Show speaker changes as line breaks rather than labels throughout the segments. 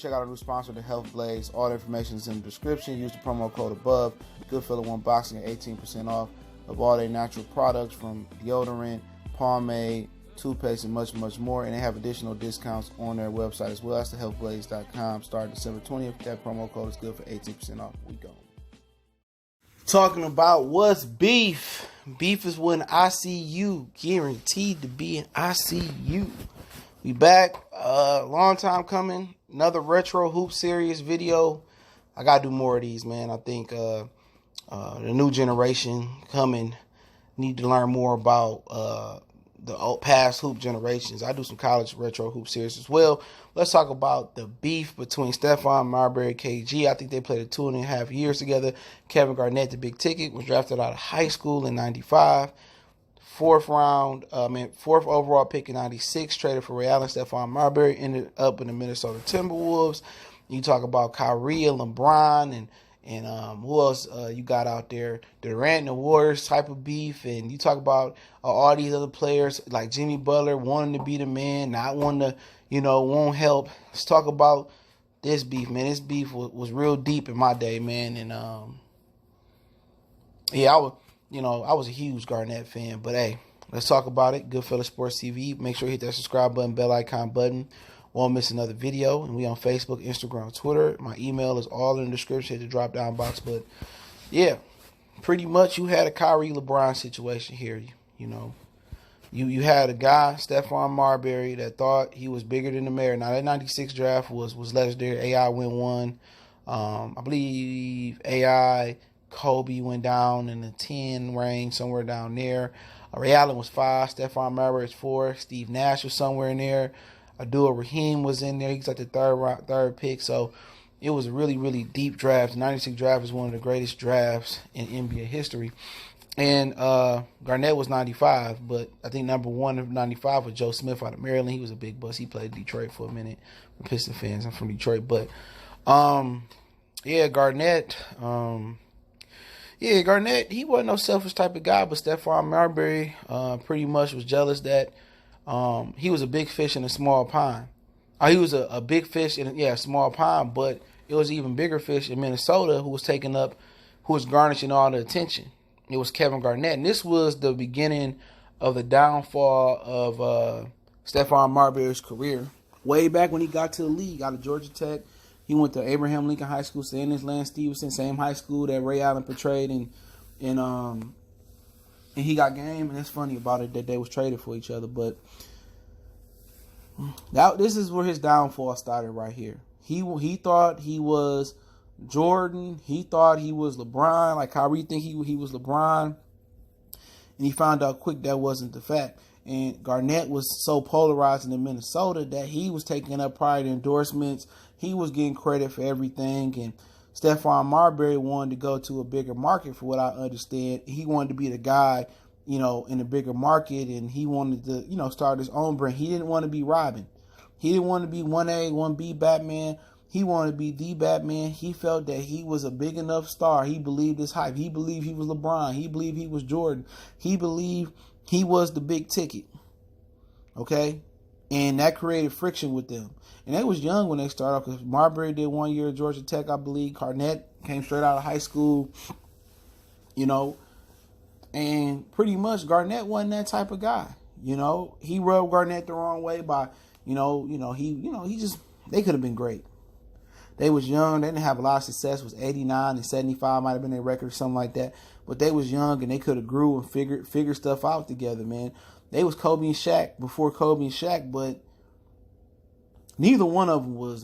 check out our new sponsor, the Health Blaze. All the information is in the description. Use the promo code above. Goodfellow One Boxing at 18% off of all their natural products from deodorant, pomade, toothpaste, and much, much more. And they have additional discounts on their website as well. That's thehealthblaze.com. Starting December 20th. That promo code is good for 18% off. We go. Talking about what's beef. Beef is when ICU. Guaranteed to be in ICU. We back. Long time coming. Another retro hoop series video. I gotta do more of these, man. I think the new generation coming need to learn more about the past hoop generations. I do some college retro hoop series as well. Let's talk about the beef between Stephon, Marbury, KG. I think they played 2.5 years together. Kevin Garnett, the big ticket, was drafted out of high school in 95. Fourth overall pick in 96, traded for Ray Allen. Stephon Marbury ended up in the Minnesota Timberwolves. You talk about Kyrie and LeBron and who else you got out there? Durant and the Warriors type of beef. And you talk about all these other players like Jimmy Butler wanting to be the man, not wanting to, won't help. Let's talk about this beef, man. This beef was real deep in my day, man. And I was a huge Garnett fan, but hey, let's talk about it. Goodfellow Sports TV. Make sure you hit that subscribe button, bell icon button. Won't miss another video. And we on Facebook, Instagram, Twitter. My email is all in the description. Hit the drop down box. But yeah, pretty much you had a Kyrie LeBron situation here. You had a guy, Stephon Marbury, that thought he was bigger than the mayor. Now that 96 draft was legendary. AI went 1. I believe AI. Kobe went down in the 10 range, somewhere down there. Ray Allen was 5. Stephon Marbury was 4. Steve Nash was somewhere in there. Abdul Rahim was in there. He's at the third pick. So it was a really, really deep draft. The 96 draft is one of the greatest drafts in NBA history. And Garnett was 95, but I think number 1 of 95 was Joe Smith out of Maryland. He was a big bust. He played Detroit for a minute. For Piston fans, I'm from Detroit. But, Garnett... Garnett, he wasn't no selfish type of guy, but Stephon Marbury pretty much was jealous that he was a big fish in a small pond. He was a big fish in a small pond, but it was even bigger fish in Minnesota who was garnishing all the attention. It was Kevin Garnett, and this was the beginning of the downfall of Stephon Marbury's career. Way back when he got to the league out of Georgia Tech. He went to Abraham Lincoln High School, staying in Lance Stevenson, same high school that Ray Allen portrayed, and he got game. And it's funny about it that they was traded for each other. But this is where his downfall started right here. He thought he was Jordan. He thought he was LeBron. Like Kyrie think he was LeBron, and he found out quick that wasn't the fact. And Garnett was so polarizing in Minnesota that he was taking up pride endorsements. He was getting credit for everything. And Stephon Marbury wanted to go to a bigger market, for what I understand. He wanted to be the guy, in a bigger market. And he wanted to, start his own brand. He didn't want to be Robin. He didn't want to be 1A, 1B Batman. He wanted to be the Batman. He felt that he was a big enough star. He believed his hype. He believed he was LeBron. He believed he was Jordan. He believed he was the big ticket. Okay? And that created friction with them. And they was young when they started off, because Marbury did 1 year at Georgia Tech, I believe. Garnett came straight out of high school, and pretty much Garnett wasn't that type of guy. He rubbed Garnett the wrong way by, they could have been great. They was young. They didn't have a lot of success. It was 89 and 75 might have been their record or something like that. But they was young and they could have grew and figured stuff out together, man. They was Kobe and Shaq before Kobe and Shaq, but neither one of them was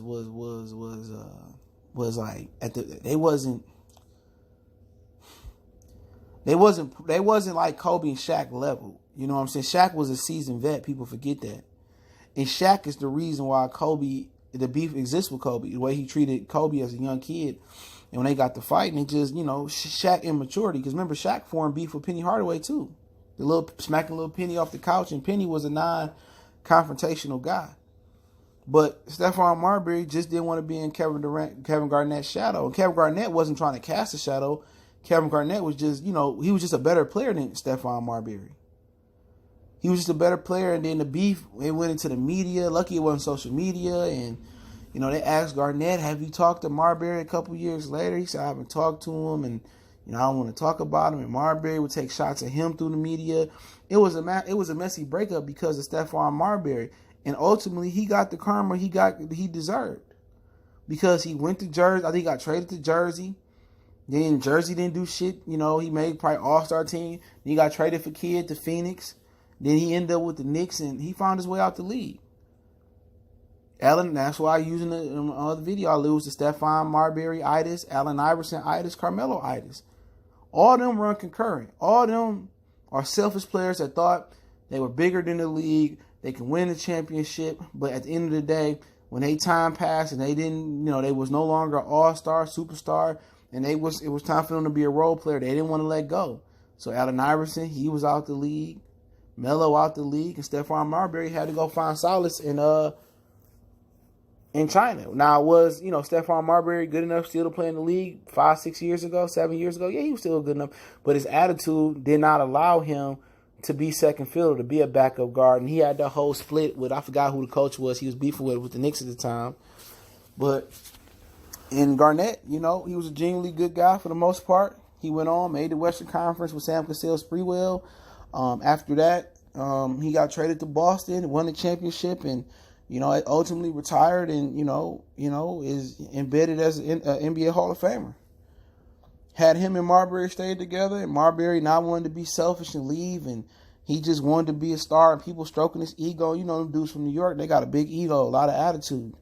like they wasn't like Kobe and Shaq level. You know what I'm saying? Shaq was a seasoned vet. People forget that. And Shaq is the reason why the beef exists with Kobe. The way he treated Kobe as a young kid. And when they got to fighting, it just, Shaq immaturity. Because remember, Shaq formed beef with Penny Hardaway too. Smacking little Penny off the couch. And Penny was a non-confrontational guy. But Stephon Marbury just didn't want to be in Kevin Garnett's shadow. And Kevin Garnett wasn't trying to cast a shadow. Kevin Garnett was just, he was just a better player than Stephon Marbury. He was just a better player. And then the beef, it went into the media. Lucky it wasn't social media. And, They asked Garnett, have you talked to Marbury a couple years later? He said, I haven't talked to him, and I don't want to talk about him. And Marbury would take shots at him through the media. It was a messy breakup because of Stephon Marbury, and ultimately he got the karma he deserved because he went to Jersey. I think he got traded to Jersey. Then Jersey didn't do shit. He made probably All-Star team. Then he got traded for Kid to Phoenix. Then he ended up with the Knicks, and he found his way out the league. That's why using the other video, I lose to Stephon Marbury-itis, Allen Iverson-itis, Carmelo-itis. All of them run concurrent. All of them are selfish players that thought they were bigger than the league. They can win the championship, but at the end of the day, when time passed and they didn't, they was no longer all-star, superstar, and it was time for them to be a role player. They didn't want to let go. So Allen Iverson, he was out the league. Melo out the league, and Stephon Marbury had to go find solace in China. Now, was Stephon Marbury good enough still to play in the league 5, 6 years ago, 7 years ago? Yeah, he was still good enough, but his attitude did not allow him to be second fielder, to be a backup guard, and he had the whole split with, I forgot who the coach was. He was beefing with the Knicks at the time, but in Garnett, he was a genuinely good guy for the most part. He went on, made the Western Conference with Sam Cassell-Sprewell. After that, he got traded to Boston, won the championship, and ultimately retired, and is embedded as an NBA Hall of Famer. Had him and Marbury stayed together, and Marbury not wanting to be selfish and leave, and he just wanted to be a star, and people stroking his ego. Them dudes from New York, they got a big ego, a lot of attitude.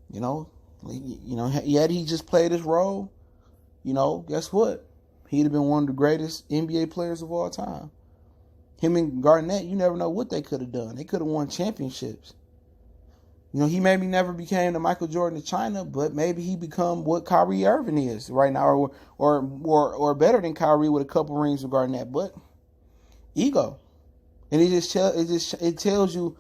Yet he just played his role. Guess what? He'd have been one of the greatest NBA players of all time. Him and Garnett, you never know what they could have done. They could have won championships. He maybe never became the Michael Jordan of China, but maybe he become what Kyrie Irving is right now, or better than Kyrie with a couple rings with Garnett. But ego, and it tells you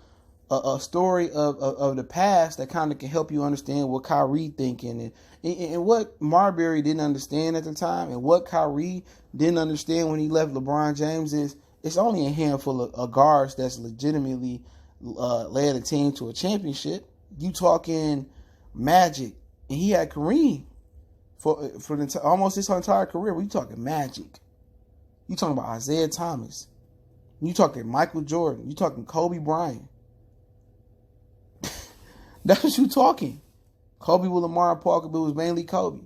a story of the past that kind of can help you understand what Kyrie thinking and what Marbury didn't understand at the time, and what Kyrie didn't understand when he left LeBron James is it's only a handful of guards that's legitimately led a team to a championship. You talking Magic, and he had Kareem for almost his entire career. But you talking Magic, you talking about Isaiah Thomas, you talking Michael Jordan, you talking Kobe Bryant. That's what you talking. Kobe with Lamar Parker, but it was mainly Kobe.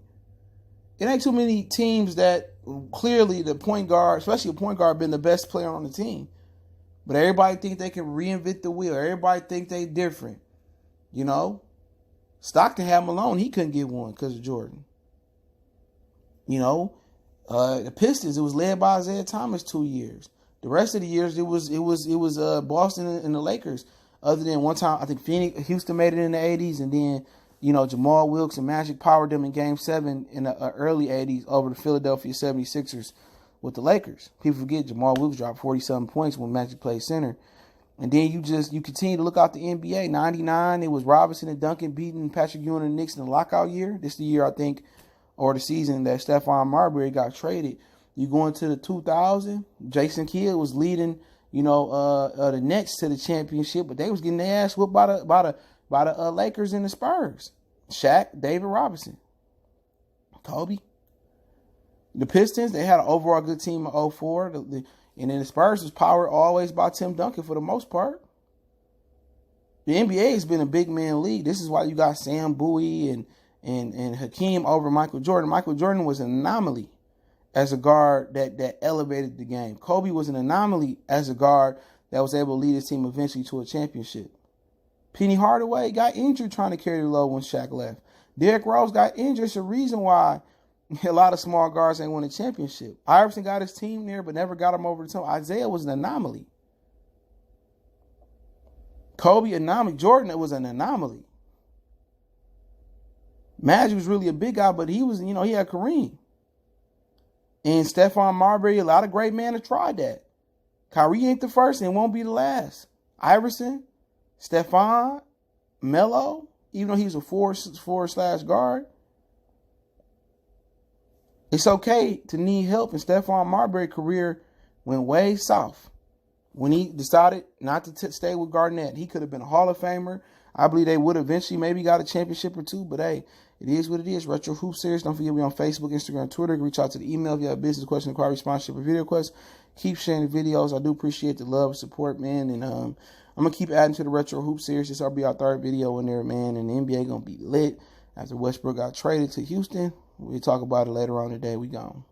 It ain't too many teams that clearly the point guard, especially a point guard, been the best player on the team. But everybody think they can reinvent the wheel. Everybody think they different. Stockton had Malone. He couldn't get one because of Jordan. The Pistons, it was led by Isaiah Thomas 2 years. The rest of the years, it was Boston and the Lakers. Other than one time, I think Houston made it in the 80s, and then Jamal Wilkes and Magic powered them in Game 7 in the early 80s over the Philadelphia 76ers with the Lakers. People forget Jamal Wilkes dropped 40-something points when Magic played center. And then you continue to look out the NBA. 99, it was Robinson and Duncan beating Patrick Ewing and the Knicks in the lockout year. This is the year, I think, or the season that Stephon Marbury got traded. You go into the 2000, Jason Kidd was leading, the Nets to the championship, but they was getting their ass whooped by the Lakers and the Spurs. Shaq, David Robinson, Kobe. The Pistons, they had an overall good team in 2004. And then the Spurs was powered always by Tim Duncan for the most part. The NBA has been a big man league. This is why you got Sam Bowie and Hakeem over Michael Jordan. Michael Jordan was an anomaly as a guard that elevated the game. Kobe was an anomaly as a guard that was able to lead his team eventually to a championship. Penny Hardaway got injured trying to carry the load when Shaq left. Derrick Rose got injured. It's a reason why a lot of small guards ain't won a championship. Iverson got his team there, but never got him over the top. Isaiah was an anomaly. Kobe, anomaly. Jordan, it was an anomaly. Magic was really a big guy, but he was, he had Kareem. And Stephon Marbury, a lot of great men have tried that. Kyrie ain't the first and won't be the last. Iverson, Stephon, Melo, even though he's a four/guard. It's okay to need help, and Stephon Marbury's career went way south when he decided not to stay with Garnett. He could have been a Hall of Famer. I believe they would eventually maybe got a championship or two, but hey, it is what it is. Retro Hoop Series. Don't forget we on Facebook, Instagram, Twitter. Reach out to the email if you have business question, inquiry, sponsorship, or video requests. Keep sharing the videos. I do appreciate the love and support, man. And I'm gonna keep adding to the Retro Hoop Series. This will be our third video in there, man. And the NBA gonna be lit after Westbrook got traded to Houston. We'll talk about it later on today. We gone.